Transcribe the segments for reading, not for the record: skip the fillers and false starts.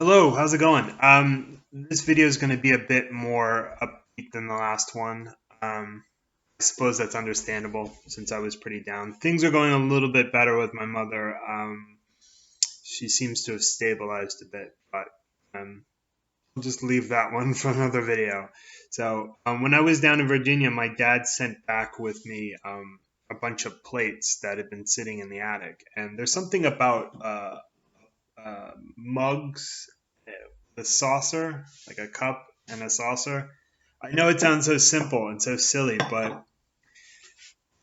Hello, how's it going? This video is going to be a bit more upbeat than the last one. I suppose that's understandable since I was pretty down. Things are going a little bit better with my mother. She seems to have stabilized a bit, but I'll just leave that one for another video. So, when I was down in Virginia, my dad sent back with me a bunch of plates that had been sitting in the attic, and there's something about mugs, the saucer, like a cup and a saucer. I know it sounds so simple and so silly, but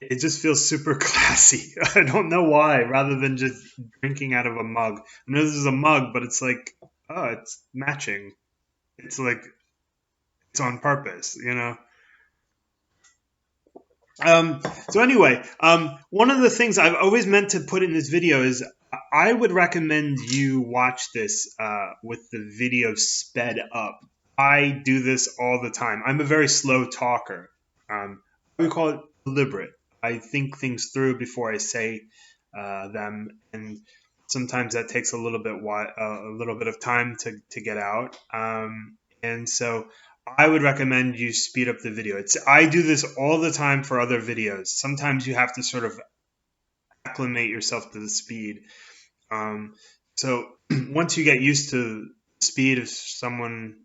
it just feels super classy. I don't know why, rather than just drinking out of a mug. I know this is a mug, but it's like, oh, it's matching. It's like, it's on purpose, you know? So anyway, one of the things I've always meant to put in this video is I would recommend you watch this with the video sped up. I do this all the time. I'm a very slow talker. We call it deliberate. I think things through before I say them, and sometimes that takes a little bit of time to get out. And so I would recommend you speed up the video. I do this all the time for other videos. Sometimes you have to sort of acclimate yourself to the speed. So once you get used to speed of someone,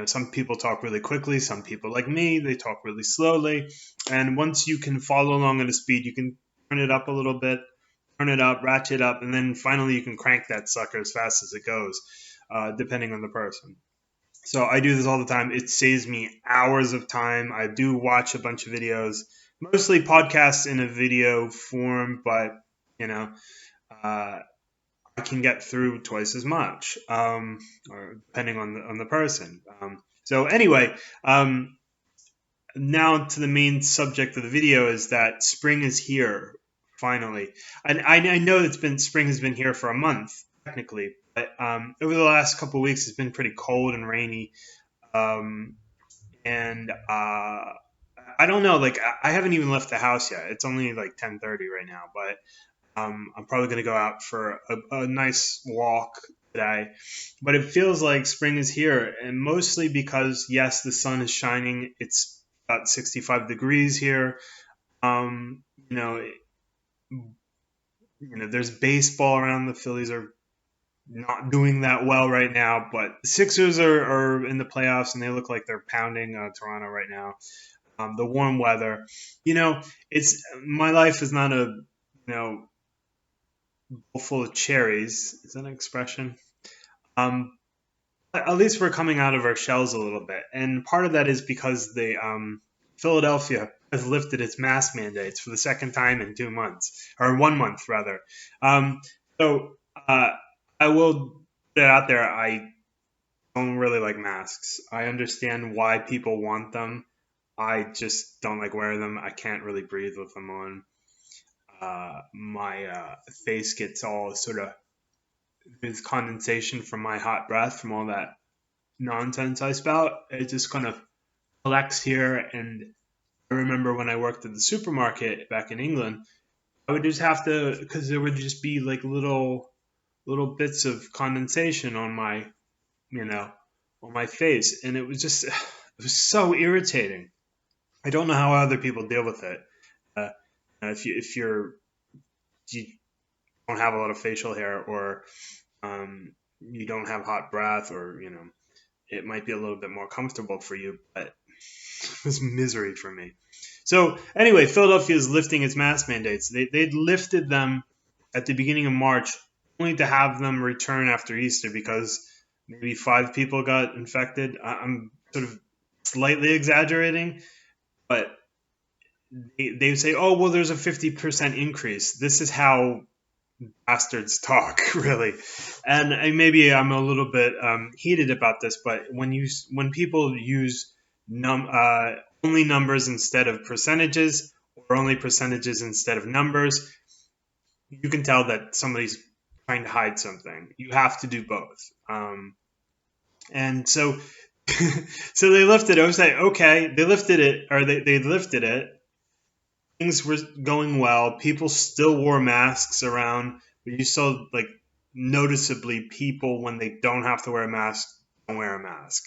some people talk really quickly. Some people, like me, they talk really slowly. And once you can follow along at a speed, you can turn it up a little bit, turn it up, ratchet up, and then finally you can crank that sucker as fast as it goes, depending on the person. So I do this all the time. It saves me hours of time. I do watch a bunch of videos, mostly podcasts in a video form, but you know, uh, I can get through twice as much, or depending on the person. So anyway, now to the main subject of the video is that spring is here finally, and I know spring has been here for a month technically, but over the last couple of weeks it's been pretty cold and rainy, um, and I don't know, like I haven't even left the house yet. It's only like 10:30 right now, but I'm probably going to go out for a nice walk today. But it feels like spring is here, and mostly because, yes, the sun is shining. It's about 65 degrees here. Um, you know, there's baseball around. The Phillies are not doing that well right now, but the Sixers are in the playoffs, and they look like they're pounding Toronto right now. The warm weather, it's my life is not a bowl full of cherries. Is that an expression? Um, at least we're coming out of our shells a little bit, and part of that is because the Philadelphia has lifted its mask mandates for the second time in 2 months, or 1 month rather. Um, so I will put it out there. I don't really like masks. I understand why people want them. I just don't like wearing them. I can't really breathe with them on. My face gets all sort of with condensation from my hot breath from all that nonsense I spout. It just kind of collects here. And I remember when I worked at the supermarket back in England, I would just have to, because there would just be like little bits of condensation on you know, on my face, and it was so irritating. I don't know how other people deal with it. Uh, if you don't have a lot of facial hair, or you don't have hot breath, or it might be a little bit more comfortable for you, but it was misery for me. So anyway, Philadelphia is lifting its mask mandates. They'd lifted them at the beginning of March, only to have them return after Easter because maybe 5 people got infected. I'm sort of slightly exaggerating, but they would say, "Oh, well, there's a 50% increase." This is how bastards talk, really. And maybe I'm a little bit heated about this, but when people use only numbers instead of percentages, or only percentages instead of numbers, you can tell that somebody's trying to hide something. You have to do both. And so, so they lifted it. I was like, okay, they lifted it, or they lifted it. Things were going well. People still wore masks around, but you saw like noticeably people, when they don't have to wear a mask, don't wear a mask.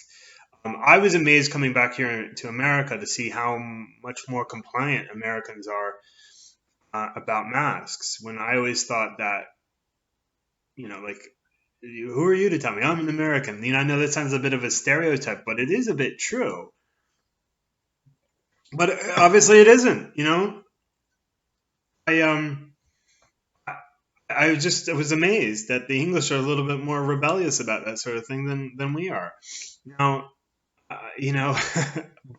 I was amazed coming back here to America to see how much more compliant Americans are about masks, when I always thought that, like, who are you to tell me? I'm an American. I know that sounds a bit of a stereotype, but it is a bit true. But obviously it isn't, I was amazed that the English are a little bit more rebellious about that sort of thing than we are. Now,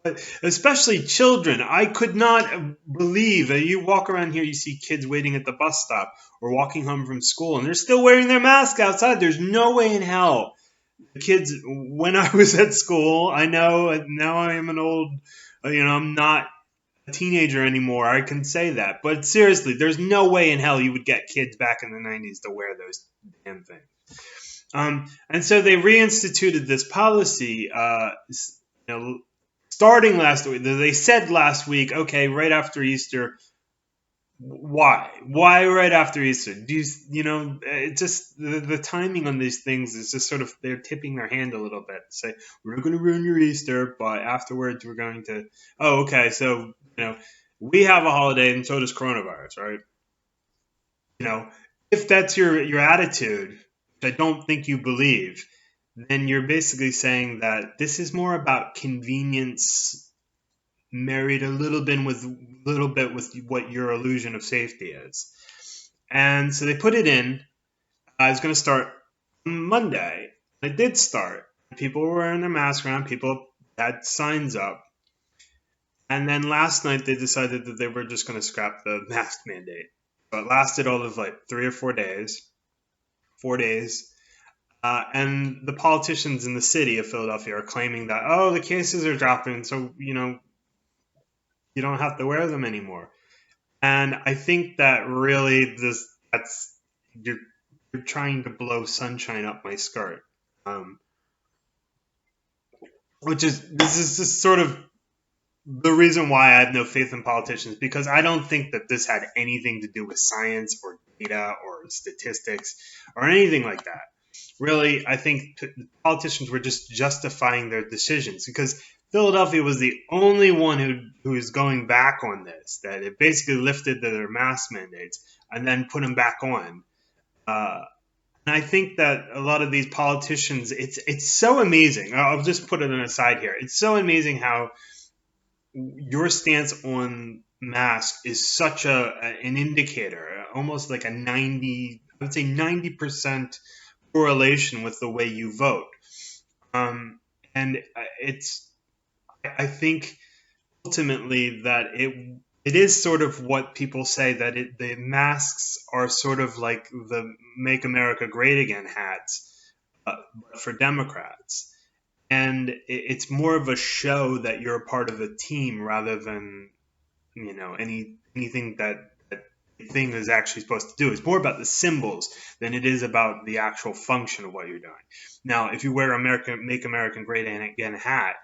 but especially children. I could not believe that you walk around here, you see kids waiting at the bus stop or walking home from school, and they're still wearing their mask outside. There's no way in hell. The kids, when I was at school, I know now I am an old, I'm not a teenager anymore. I can say that. But seriously, there's no way in hell you would get kids back in the 90s to wear those damn things. And so they reinstituted this policy, starting last week. They said last week, okay, right after Easter. Why right after Easter? It just the timing on these things is just sort of, they're tipping their hand a little bit. Say, we're not going to ruin your Easter, but afterwards we're going to. Oh, okay. So we have a holiday, and so does coronavirus, right? If that's your attitude, which I don't think you believe, then you're basically saying that this is more about convenience married a little bit with what your illusion of safety is. And so they put it in. It's going to start Monday. It did start. People were wearing their masks around. People had signs up. And then last night they decided that they were just going to scrap the mask mandate. So it lasted all of 3 or 4 days. 4 days. And the politicians in the city of Philadelphia are claiming that, the cases are dropping, so, you don't have to wear them anymore. And I think that really you're trying to blow sunshine up my skirt. This is just sort of the reason why I have no faith in politicians, because I don't think that this had anything to do with science or data or statistics or anything like that. Really, I think politicians were just justifying their decisions, because Philadelphia was the only one who is going back on this, that it basically lifted their mask mandates and then put them back on. And I think that a lot of these politicians, it's so amazing. I'll just put it on a side here. It's so amazing how your stance on masks is such an indicator, almost like a 90% correlation with the way you vote. And I think ultimately that it is sort of what people say, that the masks are sort of like the Make America Great Again hats, for Democrats. And it's more of a show that you're a part of a team rather than, anything that the thing is actually supposed to do. It's more about the symbols than it is about the actual function of what you're doing. Now, if you wear Make America Great Again hat,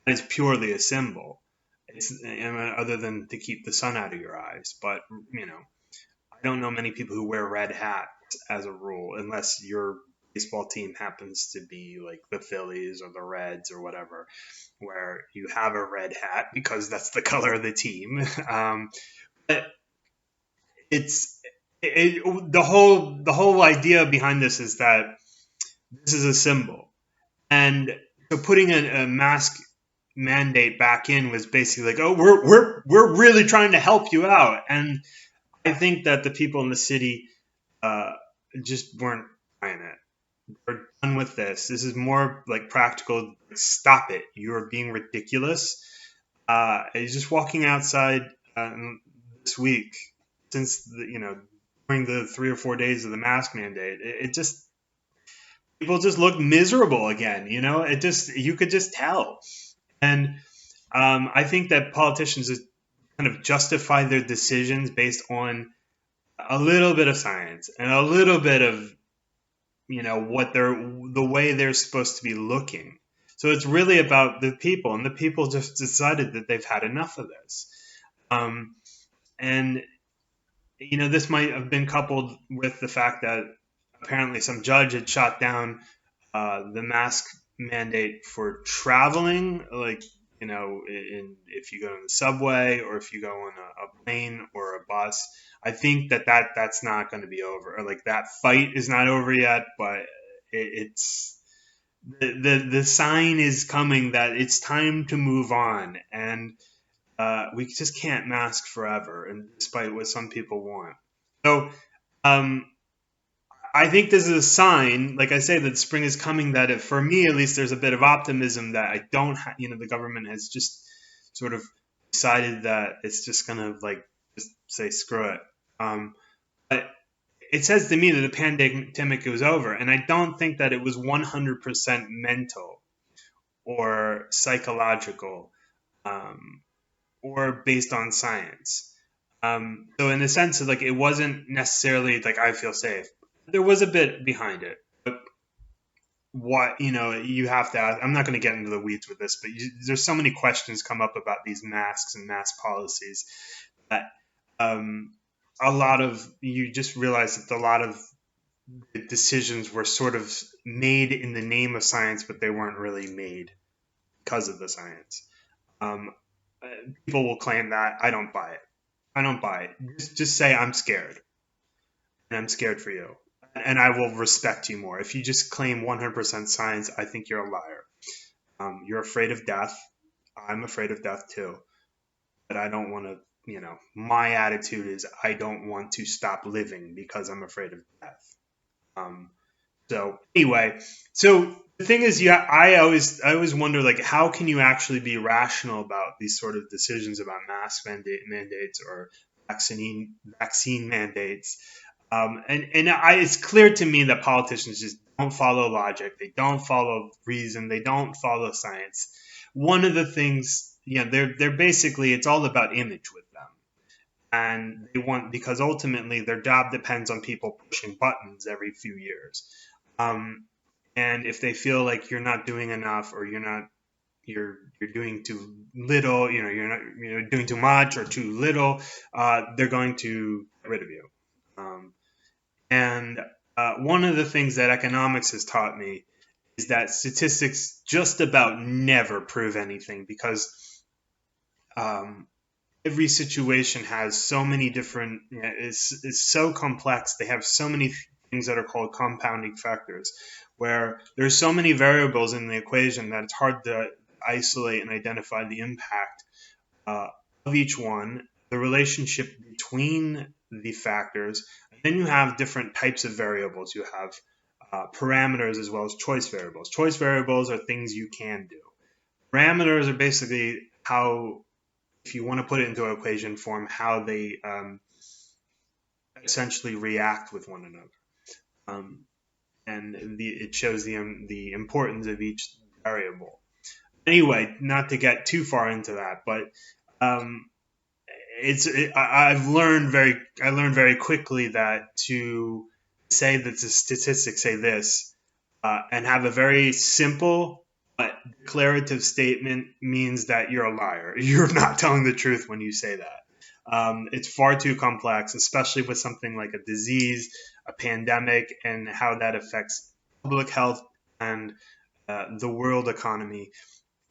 it's purely a symbol. It's other than to keep the sun out of your eyes. But I don't know many people who wear red hats as a rule, unless your baseball team happens to be like the Phillies or the Reds or whatever, where you have a red hat because that's the color of the team. But the whole idea behind this is that this is a symbol, and so putting a mask mandate back in was basically like, we're really trying to help you out. And I think that the people in the city just weren't buying it. We're done with this. This is more like practical. Stop it. You're being ridiculous. He's just walking outside this week, since during the 3 or 4 days of the mask mandate, people just look miserable again. You could just tell. And I think that politicians kind of justify their decisions based on a little bit of science and a little bit of, the way they're supposed to be looking. So it's really about the people, and the people just decided that they've had enough of this. And this might have been coupled with the fact that apparently some judge had shot down the mask mandate for traveling, like, if you go on the subway or if you go on a plane or a bus. I think that's not going to be over, or like that fight is not over yet, but it's the sign is coming that it's time to move on, and we just can't mask forever, and despite what some people want. So um, I think this is a sign, like I say, that spring is coming. That for me, at least, there's a bit of optimism that I don't, the government has just sort of decided that it's just gonna like just say screw it. But it says to me that the pandemic was over, and I don't think that it was 100% mental or psychological, um, or based on science. So in the sense of like, it wasn't necessarily like I feel safe. There was a bit behind it, but what you have to ask. I'm not going to get into the weeds with this, but there's so many questions come up about these masks and mask policies that a lot of you just realize that a lot of the decisions were sort of made in the name of science, but they weren't really made because of the science. Um, People will claim that. I don't buy it. I don't buy it. Just say I'm scared, and I'm scared for you, and I will respect you more. If you just claim 100% science, I think you're a liar. You're afraid of death. I'm afraid of death too, but I don't want to. My attitude is I don't want to stop living because I'm afraid of death. So anyway, so the thing is, yeah, I always wonder, like, how can you actually be rational about these sort of decisions about mask mandates or vaccine mandates? It's clear to me that politicians just don't follow logic, they don't follow reason, they don't follow science. One of the things, they're basically, it's all about image with them, and because ultimately their job depends on people pushing buttons every few years. And if they feel like you're not doing enough, or you're doing too little, you're not doing too much or too little, they're going to get rid of you. And one of the things that economics has taught me is that statistics just about never prove anything, because every situation has so many different, is so complex. They have so many things that are called compounding factors, where there's so many variables in the equation that it's hard to isolate and identify the impact of each one, the relationship between the factors. And then you have different types of variables. You have parameters as well as choice variables. Choice variables are things you can do. Parameters are basically how, if you want to put it into an equation form, how they essentially react with one another. And it shows the importance of each variable. Anyway, not to get too far into that, but I learned very quickly that to say that the statistics say this, and have a very simple but declarative statement, means that you're a liar. You're not telling the truth when you say that. It's far too complex, especially with something like a disease, a pandemic, and how that affects public health and the world economy.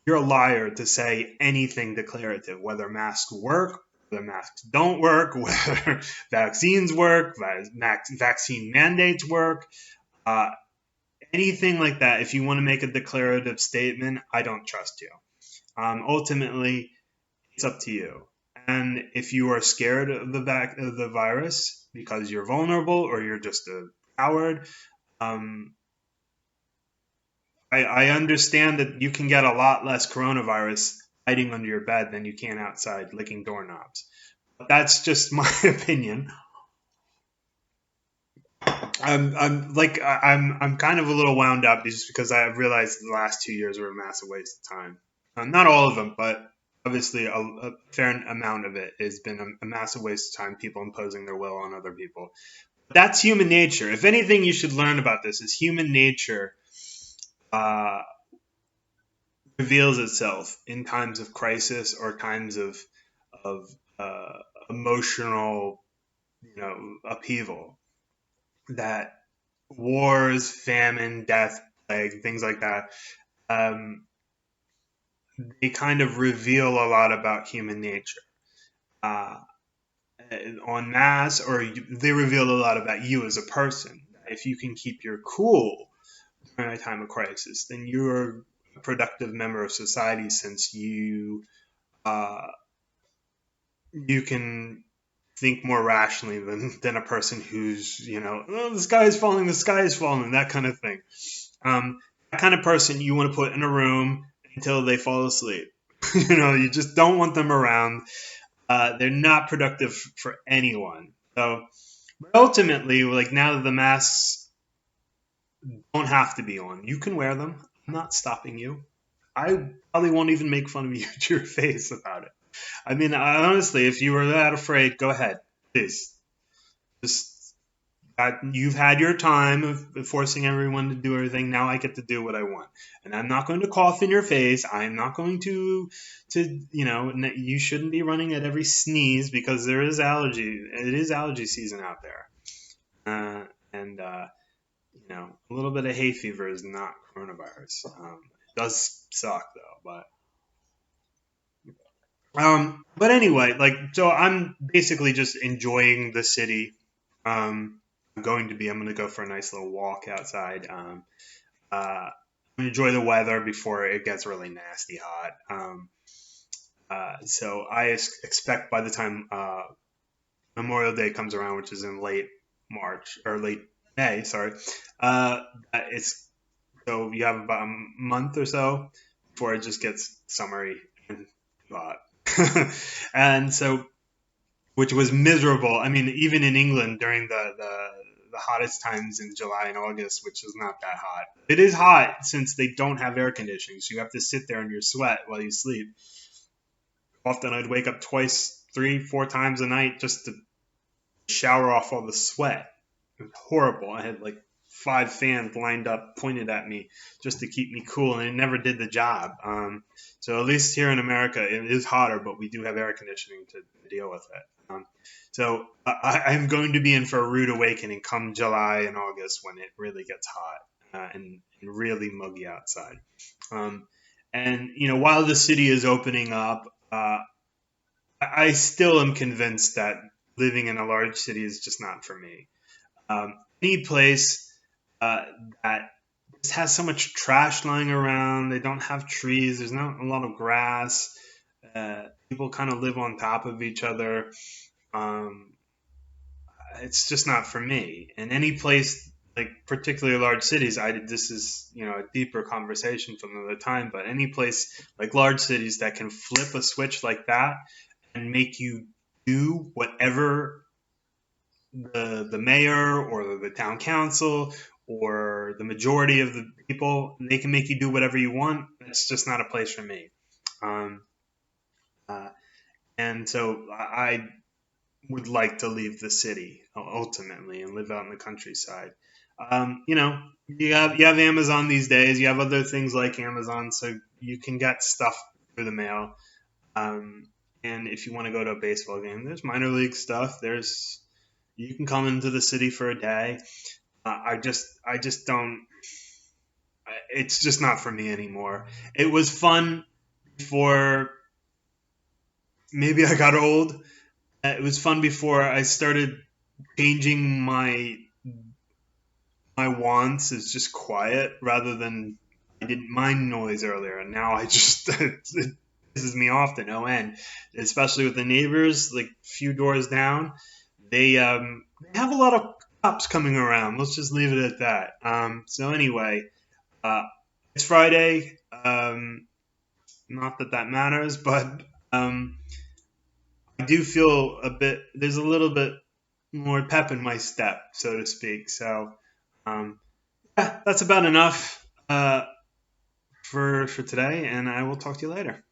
You're a liar to say anything declarative, whether masks work, whether masks don't work, whether vaccines work, vaccine mandates work, anything like that. If you want to make a declarative statement, I don't trust you. Ultimately, it's up to you. And if you are scared of the virus because you're vulnerable or you're just a coward, I understand that you can get a lot less coronavirus hiding under your bed than you can outside licking doorknobs. But that's just my opinion. I'm kind of a little wound up just because I realized the last 2 years were a massive waste of time. Not all of them, but obviously a fair amount of it has been a massive waste of time. People imposing their will on other people. That's human nature. If anything, you should learn about this is human nature. Reveals itself in times of crisis or times of emotional, upheaval. That wars, famine, death, plague, things like that, um, they kind of reveal a lot about human nature. Uh, en masse, or they reveal a lot about you as a person. If you can keep your cool during a time of crisis, then you're a productive member of society, since uh, you can think more rationally than a person who's, oh, the sky is falling, that kind of thing. That kind of person you want to put in a room until they fall asleep. You just don't want them around. They're not productive for anyone. So, but ultimately, like, now that the masks don't have to be on, you can wear them. I'm not stopping you. I probably won't even make fun of you to your face about it. I mean, honestly, if you were that afraid, go ahead, please. Just you've had your time of forcing everyone to do everything. Now I get to do what I want, and I'm not going to cough in your face. I'm not going to you shouldn't be running at every sneeze, because there is allergy. It is allergy season out there, and a little bit of hay fever is not coronavirus. It does suck though, but anyway, like, so I'm basically just enjoying the city. I'm going to go for a nice little walk outside. Enjoy the weather before it gets really nasty hot. So I expect by the time Memorial Day comes around, which is in late March or late May, sorry, it's so you have about a month or so before it just gets summery and hot. And so, which was miserable. I mean, even in England during the hottest times in July and August, which is not that hot. It is hot since they don't have air conditioning, so you have to sit there in your sweat while you sleep. Often I'd wake up twice, 3, 4 times a night just to shower off all the sweat. It was horrible. I had like 5 fans lined up, pointed at me just to keep me cool, and it never did the job. So at least here in America, it is hotter, but we do have air conditioning to deal with it. So I'm going to be in for a rude awakening come July and August, when it really gets hot and really muggy outside. And while the city is opening up, I still am convinced that living in a large city is just not for me. Any place that just has so much trash lying around, they don't have trees, there's not a lot of grass, people kind of live on top of each other. It's just not for me. And any place, like particularly large cities, this is a deeper conversation from another time. But any place like large cities that can flip a switch like that and make you do whatever the mayor or the town council or the majority of the people, they can make you do whatever you want. It's just not a place for me. Um, uh, and so I would like to leave the city ultimately and live out in the countryside. You have Amazon these days. You have other things like Amazon, so you can get stuff through the mail. And if you want to go to a baseball game, there's minor league stuff. You can come into the city for a day. I just don't. It's just not for me anymore. It was fun before maybe I got old. It was fun before I started changing my wants is just quiet, rather than I didn't mind noise earlier, and now I just it pisses me off to no end. Especially with the neighbors, like a few doors down, they have a lot of cops coming around. Let's just leave it at that. So anyway, it's Friday. Not that matters, but I do feel there's a little bit more pep in my step, so to speak. So, yeah, that's about enough for today, and I will talk to you later.